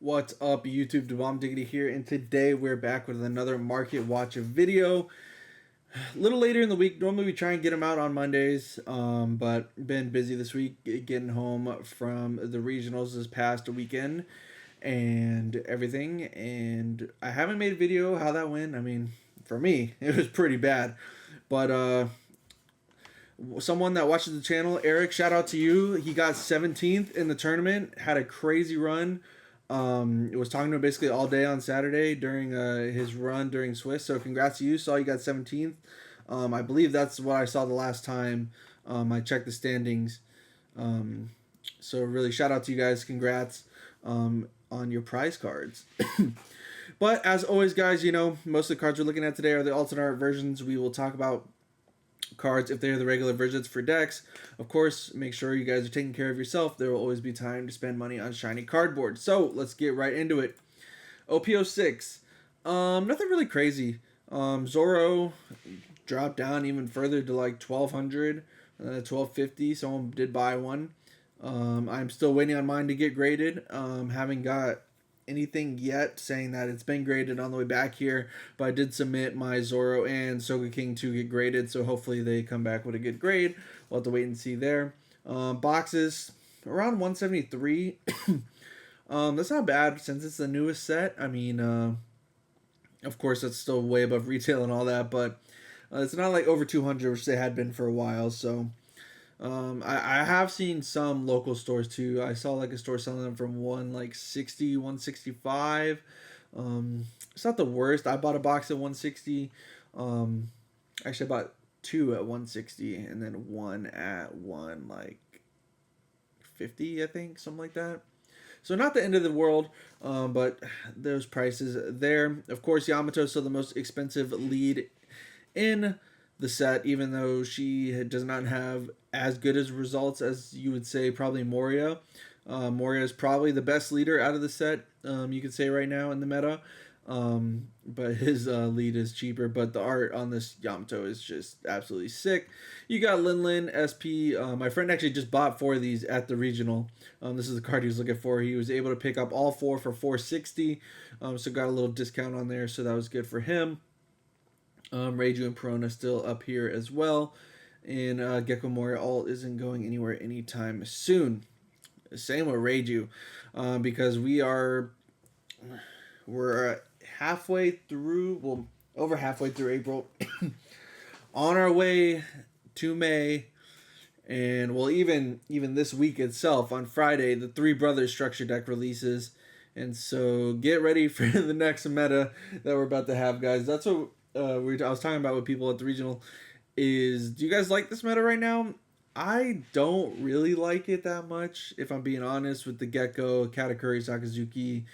What's up, YouTube? Bomb Diggity here, and today we're back with another Market Watch video. A little later in the week. Normally we try and get them out on Mondays, but been busy this week getting home from the regionals this past weekend and everything. And I haven't made a video how that went. I mean, for me, it was pretty bad, but someone that watches the channel, Eric, shout out to you. He got 17th in the tournament, had a crazy run. Was talking to him basically all day on Saturday during his run during Swiss. So congrats to you. Saw you got 17th. I believe that's what I saw the last time I checked the standings. So really shout out to you guys. Congrats on your prize cards. But as always, guys, you know, most of the cards we're looking at today are the alternate art versions. We will talk about cards if they're the regular versions for decks. Of course, make sure you guys are taking care of yourself. There will always be time to spend money on shiny cardboard. So let's get right into it. OPO6, nothing really crazy. Zoro dropped down even further to like 1200, 1250. Someone did buy one. I'm still waiting on mine to get graded. Haven't got anything yet saying that it's been graded on the way back here, but I did submit my Zoro and Soga King to get graded, so hopefully they come back with a good grade. We'll have to wait and see there. Boxes around 173. That's not bad since it's the newest set. I mean, of course that's still way above retail and all that, but it's not like over 200, which they had been for a while. So I have seen some local stores too. I saw like a store selling them from 160, 165. It's not the worst. I bought a box at 160. Actually I bought two at 160 and then one at 150, I think, something like that. So not the end of the world, but those prices there. Of course, Yamato is still the most expensive lead in the set, even though she does not have as good as results as you would say probably Moria. Moria is probably the best leader out of the set, you could say right now in the meta. But his lead is cheaper, but the art on this Yamato is just absolutely sick. You got Lin SP. My friend actually just bought 4 of these at the regional. This is the card he was looking for. He was able to pick up all 4 for 460, so got a little discount on there, so that was good for him. Reiju and Perona still up here as well. And Gecko Moria alt isn't going anywhere anytime soon. Same with Reiju. Because we're halfway through, well, over halfway through April. On our way to May. And well, even this week itself, on Friday, the Three Brothers structure deck releases. And so get ready for the next meta that we're about to have, guys. That's what I was talking about with people at the regional. Is, do you guys like this meta right now? I don't really like it that much, if I'm being honest, with the Gecko, Katakuri, Sakazuki.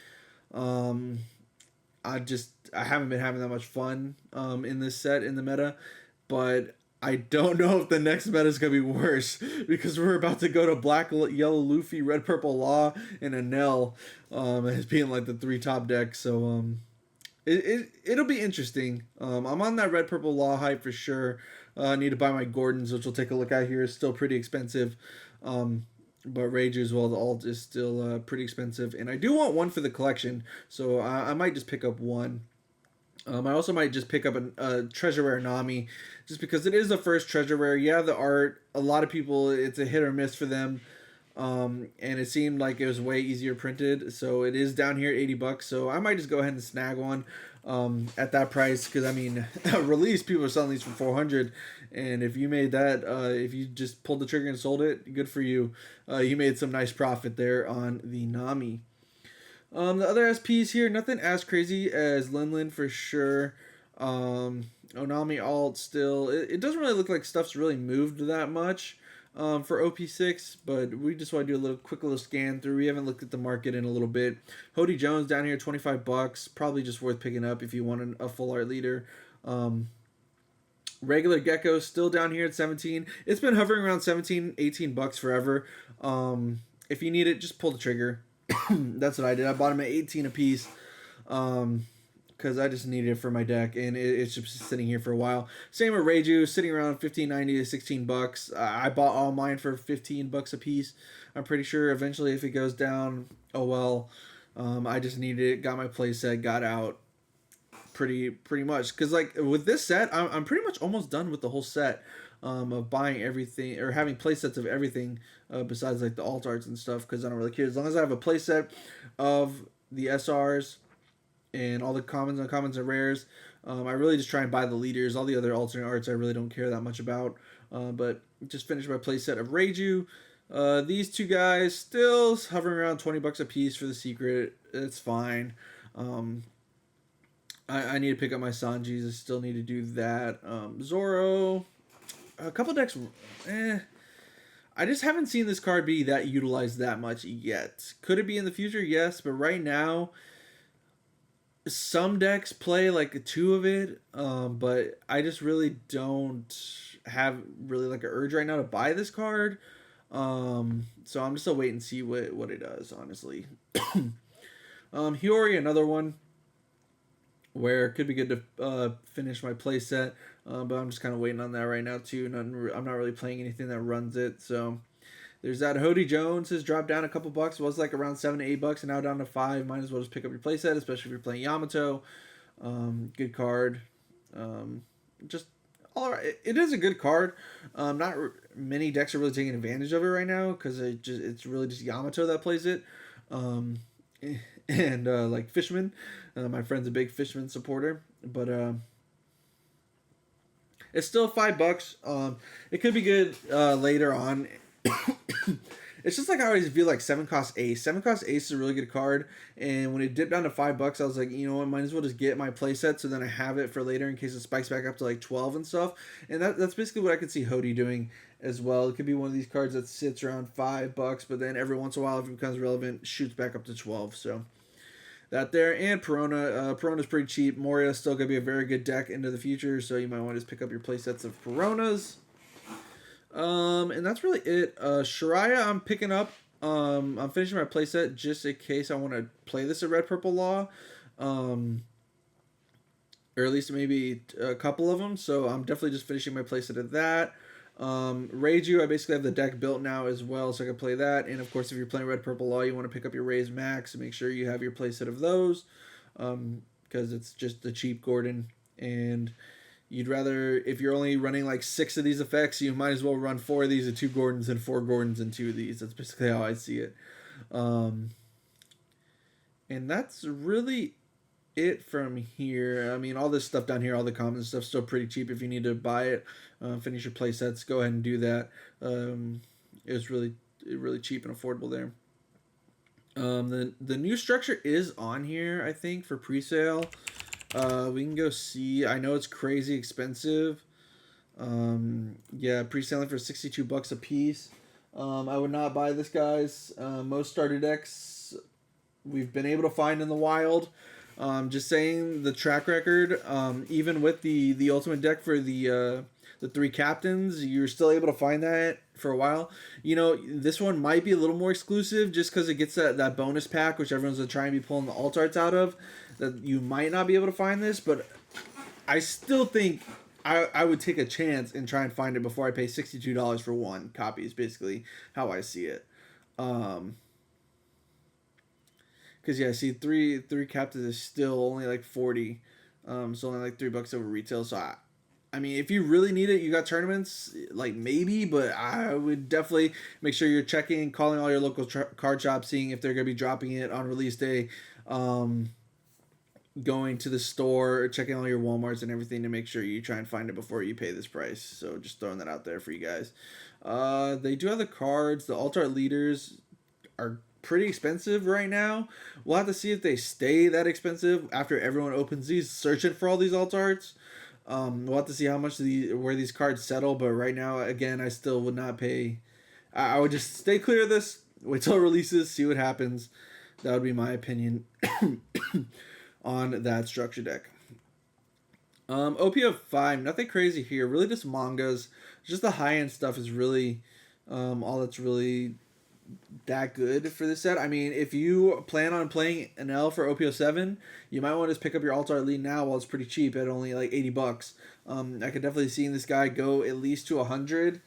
I haven't been having that much fun in this set, in the meta, but I don't know if the next meta is going to be worse, because we're about to go to Black, Yellow Luffy, Red, Purple Law, and Enel as being like the 3 top decks, so it'll be interesting. I'm on that Red Purple Law hype for sure. I need to buy my Gordons, which we'll take a look at here. It's still pretty expensive. But Rage as well, the alt is still pretty expensive. And I do want one for the collection, so I might just pick up one. I also might just pick up a Treasure Rare Nami, just because it is the first Treasure Rare. Yeah, the art, a lot of people, it's a hit or miss for them. And it seemed like it was way easier printed, so it is down here at $80. So I might just go ahead and snag one at that price, because I mean, release, people are selling these for 400, and if you made that, if you just pulled the trigger and sold it, good for you. You made some nice profit there on the Nami. The other SPs here, nothing as crazy as Lin for sure. Onami alt still, it doesn't really look like stuff's really moved that much for OP6, but we just want to do a quick little scan through. We haven't looked at the market in a little bit. Hody Jones down here, $25, probably just worth picking up if you want a full art leader. Regular Gecko still down here at 17. It's been hovering around 17, $18 forever. If you need it, just pull the trigger. That's what I did. I bought them at 18 a piece. Because I just needed it for my deck, and it's just sitting here for a while. Same with Reiju, sitting around $15.90 to $16. I bought all mine for $15 a piece. I'm pretty sure eventually if it goes down, oh well, I just needed it, got my playset, got out pretty much. Because like with this set, I'm pretty much almost done with the whole set of buying everything or having playsets of everything besides like the alt arts and stuff. Because I don't really care as long as I have a playset of the SRs and all the commons, uncommons, and rares. I really just try and buy the leaders. All the other alternate arts I really don't care that much about. But just finished my playset of Reiju. These two guys still hovering around $20 a piece for the secret. It's fine. I need to pick up my Sanjis. I still need to do that. Zoro, a couple decks. I just haven't seen this card be that utilized that much yet. Could it be in the future? Yes, but right now, some decks play like two of it. But I just really don't have really like an urge right now to buy this card. So I'm just a wait and see what it does, honestly. Hiyori, another one where it could be good to finish my playset, but I'm just kind of waiting on that right now too. I'm not really playing anything that runs it, so there's that. Hody Jones has dropped down a couple bucks. It was like around $7 to $8, and now down to $5. Might as well just pick up your playset, especially if you're playing Yamato. Good card. Just all right. It is a good card. Not many decks are really taking advantage of it right now because it's really just Yamato that plays it. And like Fishman, my friend's a big Fishman supporter, but it's still $5. It could be good later on. It's just like I always feel like 7-cost Ace. 7-cost Ace is a really good card, and when it dipped down to $5, I was like, you know what, might as well just get my playset so then I have it for later in case it spikes back up to like 12 and stuff. And that's basically what I could see Hody doing as well. It could be one of these cards that sits around $5, but then every once in a while, if it becomes relevant, shoots back up to 12. So that there. And Perona. Perona's pretty cheap. Moria's still going to be a very good deck into the future, so you might want to just pick up your playsets of Peronas. And that's really it. Shariah I'm picking up. I'm finishing my playset just in case I want to play this at Red Purple Law. Or at least maybe a couple of them. So I'm definitely just finishing my playset of that. Reiju, I basically have the deck built now as well, so I can play that. And of course, if you're playing Red Purple Law, you want to pick up your Raise Max and make sure you have your playset of those. Because it's just the cheap Gordon. And you'd rather, if you're only running like 6 of these effects, you might as well run 4 of these and 2 Gordons and 4 Gordons and 2 of these. That's basically how I see it. And that's really it from here. I mean, all this stuff down here, all the common stuff, still pretty cheap. If you need to buy it, finish your play sets, go ahead and do that. It was really cheap and affordable there. The new structure is on here, I think, for pre-sale. We can go see. I know it's crazy expensive. Yeah, pre-selling for $62 a piece. I would not buy this, guys. Most starter decks we've been able to find in the wild. Just saying, the track record, even with the ultimate deck for the 3 captains, you're still able to find that for a while. You know, this one might be a little more exclusive just because it gets that bonus pack, which everyone's going to try and be pulling the alt arts out of. That you might not be able to find this, but I still think I would take a chance and try and find it before I pay $62 for one copy is basically how I see it. Because, yeah, see, three captains is still only like 40. So only like $3 over retail. So, I mean, if you really need it, you got tournaments, like maybe, but I would definitely make sure you're checking, calling all your local card shops, seeing if they're going to be dropping it on release day. Going to the store, checking all your Walmarts and everything to make sure you try and find it before you pay this price. So just throwing that out there for you guys. They do have the cards. The alt art leaders are pretty expensive right now. We'll have to see if they stay that expensive after everyone opens these, searching for all these alt arts. We'll have to see how much where these cards settle. But right now, again, I still would not pay. I would just stay clear of this. Wait till it releases, see what happens. That would be my opinion on that structure deck. OPO 5, nothing crazy here. Really just mangas. Just the high-end stuff is really all that's really that good for this set. I mean, if you plan on playing an L for OPO 7, you might want to just pick up your alt art lead now while it's pretty cheap at only like $80. I could definitely see this guy go at least to 100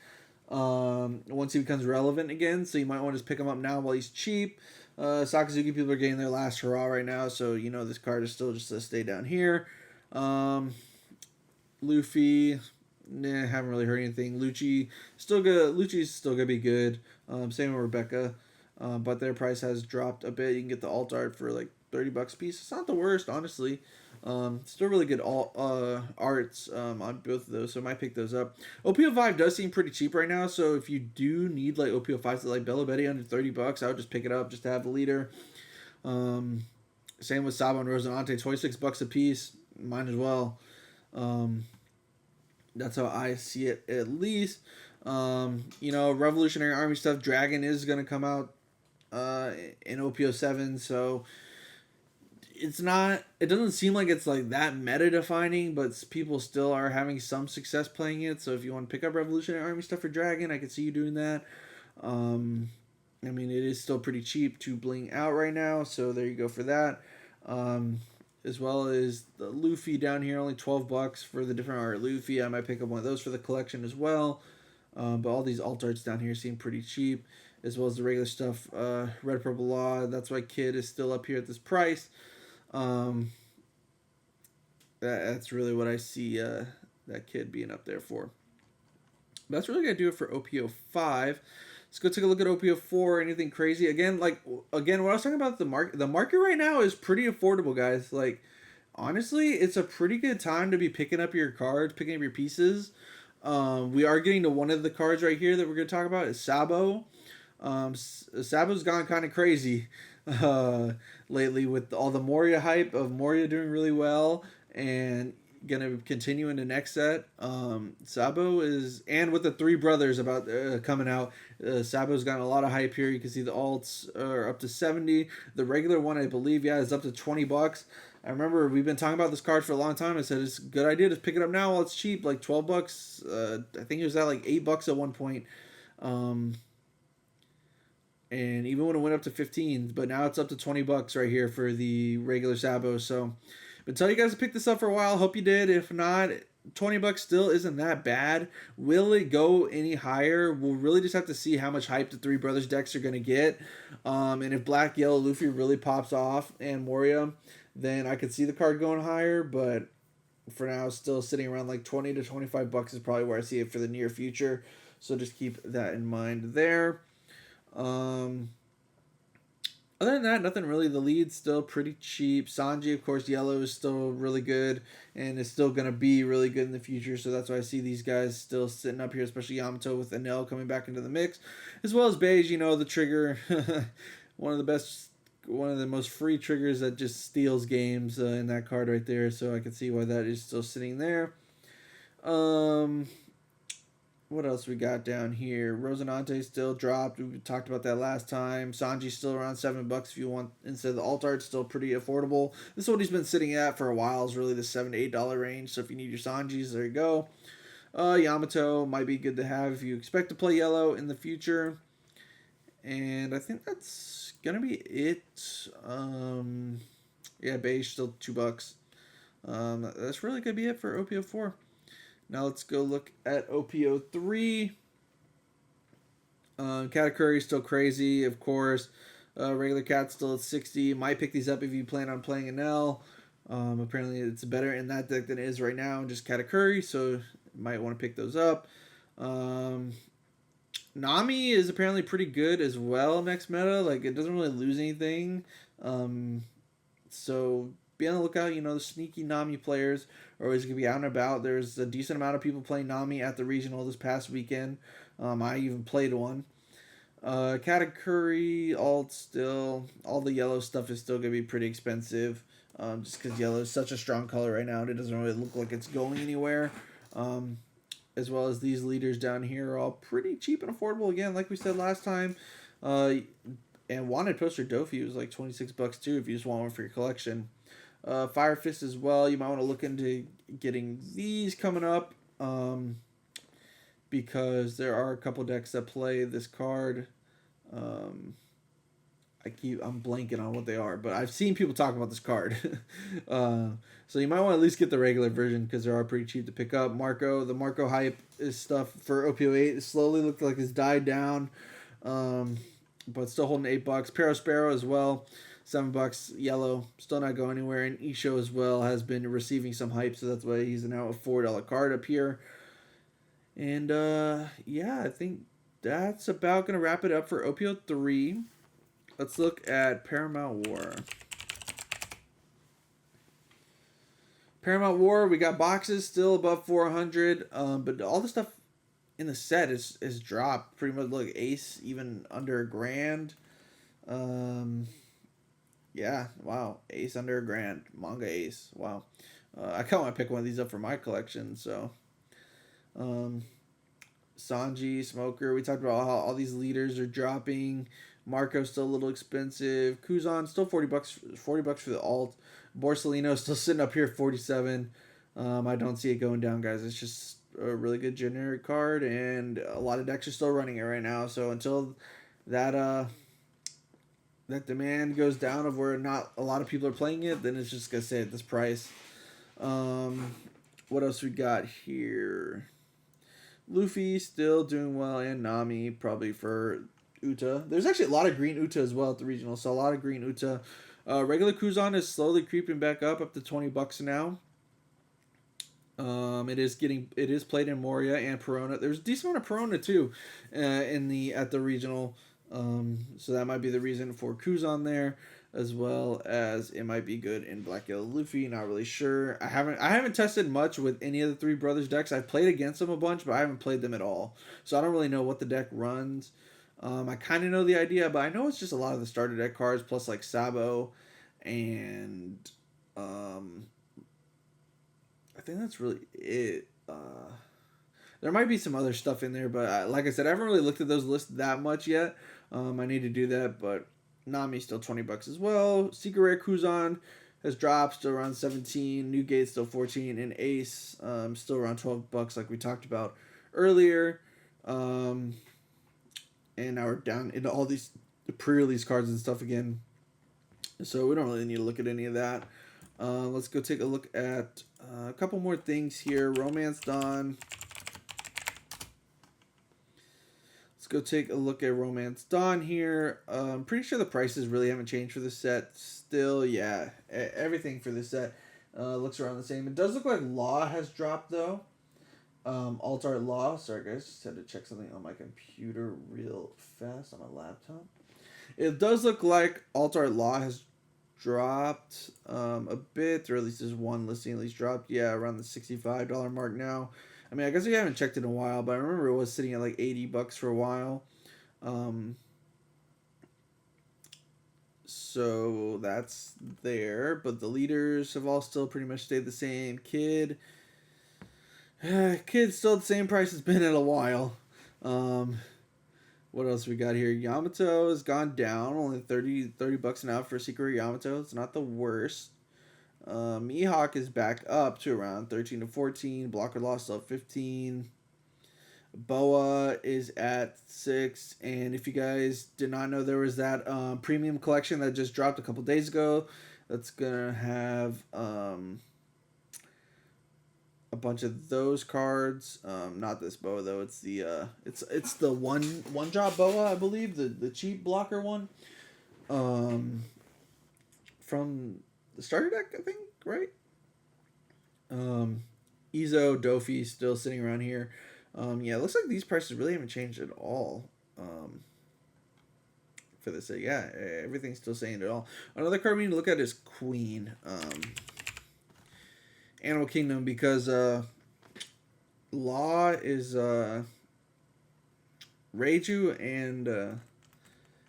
once he becomes relevant again. So you might want to just pick him up now while he's cheap. Sakazuki people are getting their last hurrah right now, so this card is still just to stay down here. Luffy, nah, haven't really heard anything. Lucci, still good. Lucci's still gonna be good. Same with Rebecca, but their price has dropped a bit. You can get the alt art for like $30 a piece. It's not the worst, honestly. Still really good arts on both of those, so I might pick those up. OPO5 does seem pretty cheap right now, so if you do need like OPO5s like Bella Betty under $30, I would just pick it up just to have the leader. Same with Sabo and Rosinante, $26 a piece. Mine as well. That's how I see it, at least. Revolutionary Army stuff. Dragon is gonna come out in OPO7, so it doesn't seem like it's like that meta defining, but people still are having some success playing it. So if you want to pick up Revolutionary Army stuff for Dragon, I could see you doing that. It is still pretty cheap to bling out right now, so there you go for that. As well as the Luffy down here, only $12 for the different art Luffy. I might pick up one of those for the collection as well. But all these alt arts down here seem pretty cheap, as well as the regular stuff. Red Purple Law, that's why Kid is still up here at this price. That's really what I see that Kid being up there for. But that's really gonna do it for OPO5. Let's go take a look at OPO4. Anything crazy? Again, what I was talking about, the market right now is pretty affordable, guys. Like, honestly, it's a pretty good time to be picking up your cards, picking up your pieces. We are getting to one of the cards right here that we're gonna talk about is Sabo. Sabo's gone kind of crazy lately with all the Moria hype of Moria doing really well and gonna continue in the next set. Sabo is, and with the three brothers about coming out, Sabo's gotten a lot of hype here. You can see the alts are up to 70. The regular one, I believe, is up to $20. I remember we've been talking about this card for a long time. I said it's a good idea to pick it up now while it's cheap, like $12. I think it was at like $8 at one point. And even when it went up to 15, but now it's up to $20 right here for the regular Sabo. So, been telling you guys to pick this up for a while. Hope you did. If not, $20 still isn't that bad. Will it go any higher? We'll really just have to see how much hype the Three Brothers decks are going to get. And if Black Yellow Luffy really pops off and Moria, then I could see the card going higher. But for now, still sitting around like $20 to $25 is probably where I see it for the near future. So just keep that in mind there. Other than that, nothing really. The lead's still pretty cheap. Sanji, of course, yellow is still really good and is still going to be really good in the future. So that's why I see these guys still sitting up here, especially Yamato with Enel coming back into the mix. As well as Beige, the trigger. one of the most free triggers that just steals games in that card right there. So I can see why that is still sitting there. What else we got down here? Rosinante still dropped. We talked about that last time. Sanji's still around $7 if you want. Instead of the alt art, still pretty affordable. This is what he's been sitting at for a while. Is really the $7 to $8 range. So if you need your Sanjis, there you go. Yamato might be good to have if you expect to play yellow in the future. And I think that's gonna be it. Beige still $2. That's really gonna be it for OPO4. Now let's go look at OPO3. Katakuri still crazy, of course. Regular Cat still at 60. Might pick these up if you plan on playing an L. Apparently it's better in that deck than it is right now, just Katakuri, so you might want to pick those up. Nami is apparently pretty good as well next meta. Like, it doesn't really lose anything. So be on the lookout. The sneaky Nami players are always going to be out and about. There's a decent amount of people playing Nami at the regional this past weekend. I even played one. Katakuri, alt still. All the yellow stuff is still going to be pretty expensive. Just because yellow is such a strong color right now. And it doesn't really look like it's going anywhere. As well as these leaders down here are all pretty cheap and affordable. Again, like we said last time. And Wanted Poster Dofi was like $26 too if you just want one for your collection. Fire Fist as well. You might want to look into getting these coming up. Because there are a couple decks that play this card. I'm blanking on what they are, but I've seen people talk about this card. So you might want to at least get the regular version because they are pretty cheap to pick up. The Marco hype is stuff for OPO8. It slowly looked like it's died down. but still holding $8. Parasparrow as well, $7. Yellow, still not going anywhere. And Isho as well has been receiving some hype, so that's why he's now a $4 card up here. And yeah, I think that's about gonna wrap it up for OPO 3. Let's look at Paramount War. Paramount War, we got boxes still above 400, but all the stuff in the set is dropped pretty much. Look, Ace even under $1,000. Yeah, wow, Ace under $1,000, manga Ace. Wow, I kind of want to pick one of these up for my collection. So, Sanji, Smoker. We talked about how all these leaders are dropping. Marco's still a little expensive. Kuzan still $40. $40 for the alt. Borsellino still sitting up here at 47. I don't see it going down, guys. It's just a really good generic card, and a lot of decks are still running it right now. So until that that demand goes down of where not a lot of people are playing it, then it's just gonna stay at this price. What else we got here? Luffy still doing well, and Nami probably for Uta. There's actually a lot of green Uta as well at the regional, so a lot of green Uta. Regular Kuzan is slowly creeping back up to $20 now. It is played in Moria and Perona. There's a decent amount of Perona too, at the regional. So that might be the reason for Kuzan there, as well as it might be good in Black Yellow Luffy. Not really sure. I haven't tested much with any of the Three Brothers decks. I've played against them a bunch, but I haven't played them at all. So I don't really know what the deck runs. I kind of know the idea, but I know it's just a lot of the starter deck cards plus like Sabo, and I think that's really it. There might be some other stuff in there, but like I said, I haven't really looked at those lists that much yet. I need to do that, but Nami's still $20 as well. Secret Rare Kuzan has dropped, still around 17. New Gate still 14, and Ace still around $12, like we talked about earlier. And now we're down into all these pre-release cards and stuff again, so we don't really need to look at any of that. Let's go take a look at a couple more things here. Romance Dawn. Let's go take a look at Romance Dawn here. I'm pretty sure the prices really haven't changed for this set. Still, yeah, everything for this set looks around the same. It does look like Law has dropped, though. Alt Art Law. Sorry, guys. Just had to check something on my computer real fast on my laptop. It does look like Alt Art Law has dropped a bit, or at least there's one listing at least dropped. Yeah, around the $65 mark now. I mean, I guess I haven't checked in a while, but I remember it was sitting at like $80 for a while. So that's there, but the leaders have all still pretty much stayed the same. Kid's still the same price it's been in a while. What else we got here? Yamato has gone down, only $30 an hour for Secret Yamato. It's not the worst. Mihawk is back up to around 13 to 14. Blocker Law still at 15. Boa is at 6. And if you guys did not know, there was that premium collection that just dropped a couple days ago. That's gonna have a bunch of those cards. Not this Boa though. It's the it's the one drop Boa, I believe, the cheap blocker one. From the starter deck, I think, right? Izo, Dofi still sitting around here. Yeah, it looks like these prices really haven't changed at all. For this, yeah, everything's still saying it all. Another card we need to look at is Queen. Animal Kingdom, because Law is Reiju and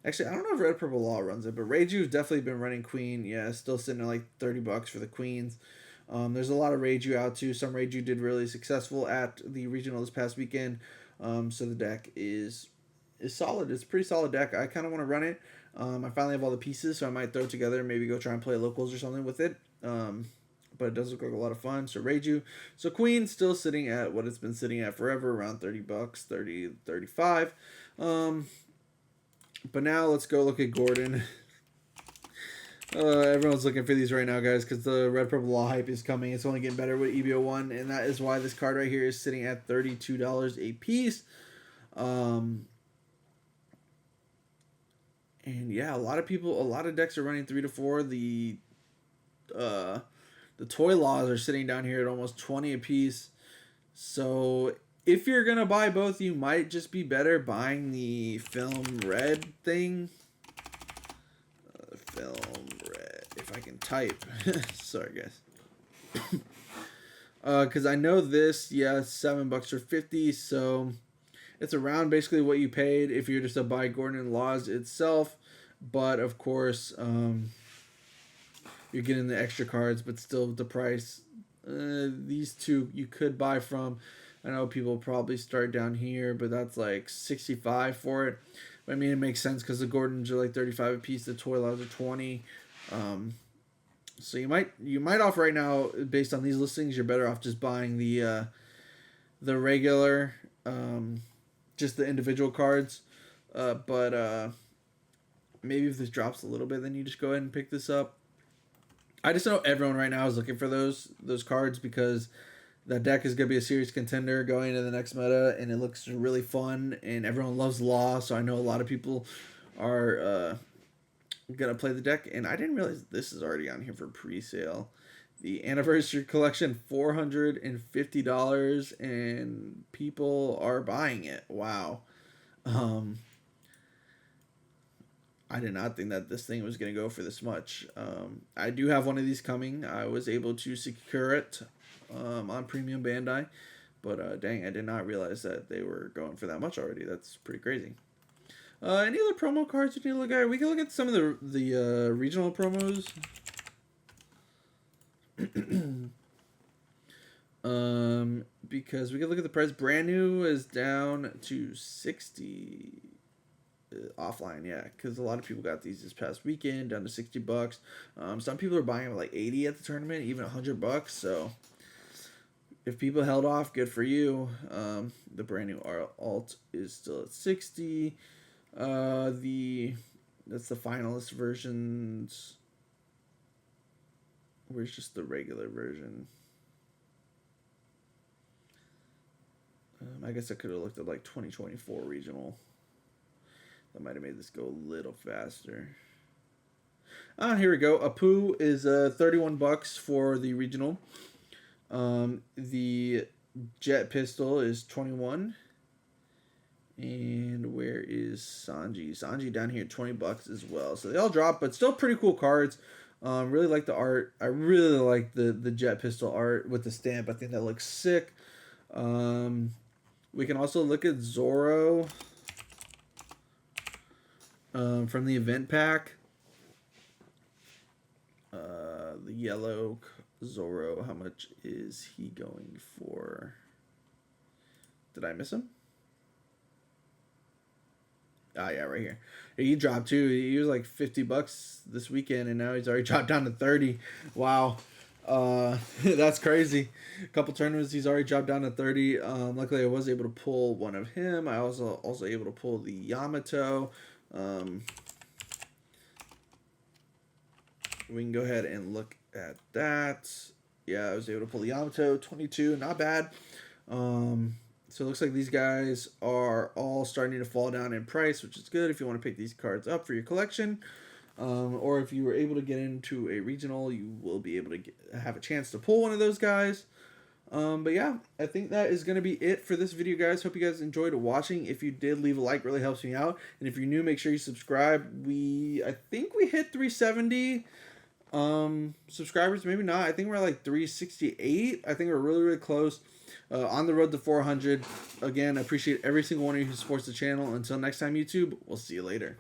actually I don't know if Red Purple Law runs it, but Reiju's definitely been running Queen. Yeah, still sitting at like $30 for the Queens. There's a lot of Reiju out too. Some Reiju did really successful at the regional this past weekend. So the deck is solid. It's a pretty solid deck. I kind of want to run it. I finally have all the pieces, so I might throw it together, maybe go try and play locals or something with it. But it does look like a lot of fun. So Reiju. So Queen still sitting at what it's been sitting at forever, around $30, 30, 35. But now let's go look at Gordon. Everyone's looking for these right now, guys, because the Red Purple Law hype is coming. It's only getting better with EBO 1, and that is why this card right here is sitting at $32 a piece. And yeah, a lot of decks are running 3 to 4. Uh, the toy laws are sitting down here at almost 20 apiece. So if you're gonna buy both, you might just be better buying the film red thing. Film red. If I can type. Sorry, guys. Because I know this, yeah, $7 or 50, so it's around basically what you paid if you're just to buy Gordon and Laws itself. But of course, you're getting the extra cards, but still the price. These two you could buy from. I know people probably start down here, but that's like 65 for it. But I mean, it makes sense because the Gordons are like 35 a piece. The toy laws are 20. So you might off right now based on these listings. You're better off just buying the regular, just the individual cards. But maybe if this drops a little bit, then you just go ahead and pick this up. I just know everyone right now is looking for those cards because that deck is going to be a serious contender going into the next meta, and it looks really fun, and everyone loves Law, so I know a lot of people are going to play the deck, and I didn't realize this is already on here for pre-sale. The Anniversary Collection, $450, and people are buying it. Wow. I did not think that this thing was going to go for this much. I do have one of these coming. I was able to secure it on Premium Bandai. But dang, I did not realize that they were going for that much already. That's pretty crazy. Any other promo cards you need to look at? We can look at some of the regional promos. Because we can look at the price. Brand new is down to 60 offline, yeah, because a lot of people got these this past weekend down to $60. Some people are buying them like 80 at the tournament, even $100. So if people held off, good for you. The brand new alt is still at 60. That's the finalist versions. Where's just the regular version? I guess I could have looked at like 2024 regional. That might have made this go a little faster. Here we go. Apu is $31 for the regional. The Jet Pistol is 21. And where is Sanji? Sanji down here, $20 as well. So they all drop, but still pretty cool cards. Really like the art. I really like the Jet Pistol art with the stamp. I think that looks sick. We can also look at Zoro. From the event pack, the yellow Zoro, how much is he going for? Did I miss him? Ah, yeah, right here. He dropped too. He was like $50 this weekend, and now he's already dropped down to 30. Wow. That's crazy. A couple tournaments, he's already dropped down to 30. Luckily, I was able to pull one of him. I also able to pull the Yamato. We can go ahead and look at that. Yeah, I was able to pull the Yamato, 22, not bad. So it looks like these guys are all starting to fall down in price, which is good if you want to pick these cards up for your collection. Or if you were able to get into a regional, you will be able to have a chance to pull one of those guys. But yeah, I think that is going to be it for this video, guys. Hope you guys enjoyed watching. If you did, leave a like. Really helps me out. And if you're new, make sure you subscribe. I think we hit 370 subscribers. Maybe not. I think we're like 368. I think we're really, really close. On the road to 400. Again, I appreciate every single one of you who supports the channel. Until next time, YouTube, we'll see you later.